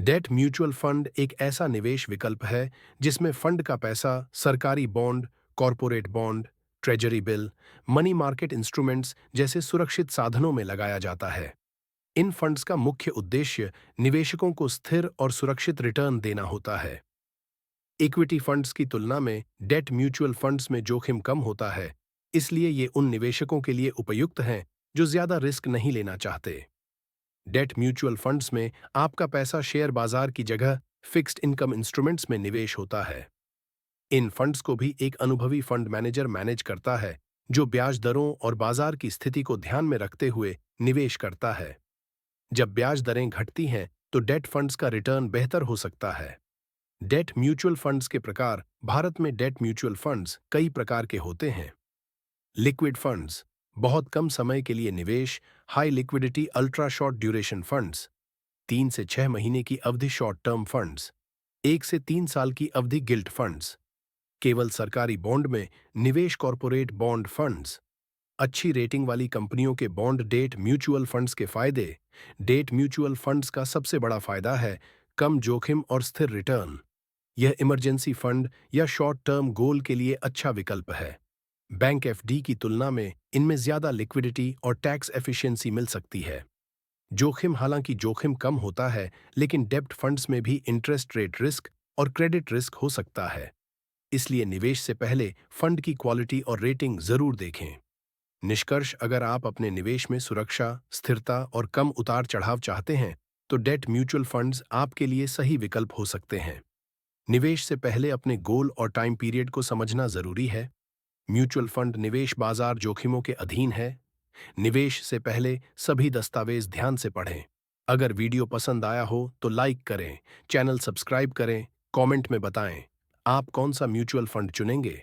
Debt mutual fund एक ऐसा निवेश विकल्प है जिसमें फंड का पैसा सरकारी bond, corporate bond, treasury bill, money market instruments जैसे सुरक्षित साधनों में लगाया जाता है। इन फंड्स का मुख्य उद्देश्य निवेशकों को स्थिर और सुरक्षित रिटर्न देना होता है। इक्विटी फंड्स की तुलना में डेट म्यूचुअल फंड्स में जोखिम कम होता है, इसलिए ये उन निवेशकों के लिए उपयुक्त हैं जो ज्यादा रिस्क नहीं लेना चाहते। डेट म्यूचुअल फंड्स में आपका पैसा शेयर बाजार की जगह फिक्स्ड इनकम इंस्ट्रूमेंट्स में निवेश होता है। इन फंड्स को भी एक अनुभवी फंड मैनेजर मैनेज करता है, जो ब्याज दरों और बाजार की स्थिति को ध्यान में रखते हुए निवेश करता है। जब ब्याज दरें घटती हैं, तो डेट फंड्स का रिटर्न बेहतर हो सकता है। डेट म्यूचुअल फंड्स के प्रकार। भारत में डेट म्यूचुअल फंड्स कई प्रकार के होते हैं। लिक्विड फंड्स, बहुत कम समय के लिए निवेश, high liquidity ultra short duration funds, 3 से 6 महीने की अवधि शॉर्ट टर्म फंड्स, 1 से 3 साल की अवधि गिल्ट फंड्स, केवल सरकारी बॉन्ड में निवेश कॉरपोरेट बॉन्ड फंड्स, अच्छी रेटिंग वाली कंपनियों के बॉन्ड। डेट म्यूचुअल फंड्स के फायदे। डेट म्यूचुअल फंड्स का सबसे बड़ा फायदा है कम जोखिम और स्थिर रिटर्न। यह इमरजेंसी फंड या शॉर्ट टर्म गोल के लिए अच्छा विकल्प है। बैंक एफडी की तुलना में इनमें ज्यादा लिक्विडिटी और टैक्स एफिशिएंसी मिल सकती है। जोखिम। हालांकि जोखिम कम होता है, लेकिन डेब्ट फंड्स में भी इंटरेस्ट रेट रिस्क और क्रेडिट रिस्क हो सकता है। इसलिए निवेश से पहले फंड की क्वालिटी और रेटिंग जरूर देखें। निष्कर्ष। अगर आप अपने निवेश में सुरक्षा, स्थिरता और कम उतार चढ़ाव चाहते हैं, तो डेट म्यूचुअल फंड्स आपके लिए सही विकल्प हो सकते हैं। निवेश से पहले अपने गोल और टाइम पीरियड को समझना जरूरी है। म्यूचुअल फंड निवेश बाजार जोखिमों के अधीन है। निवेश से पहले सभी दस्तावेज ध्यान से पढ़ें। अगर वीडियो पसंद आया हो तो लाइक करें, चैनल सब्सक्राइब करें, कमेंट में बताएं आप कौन सा म्यूचुअल फंड चुनेंगे।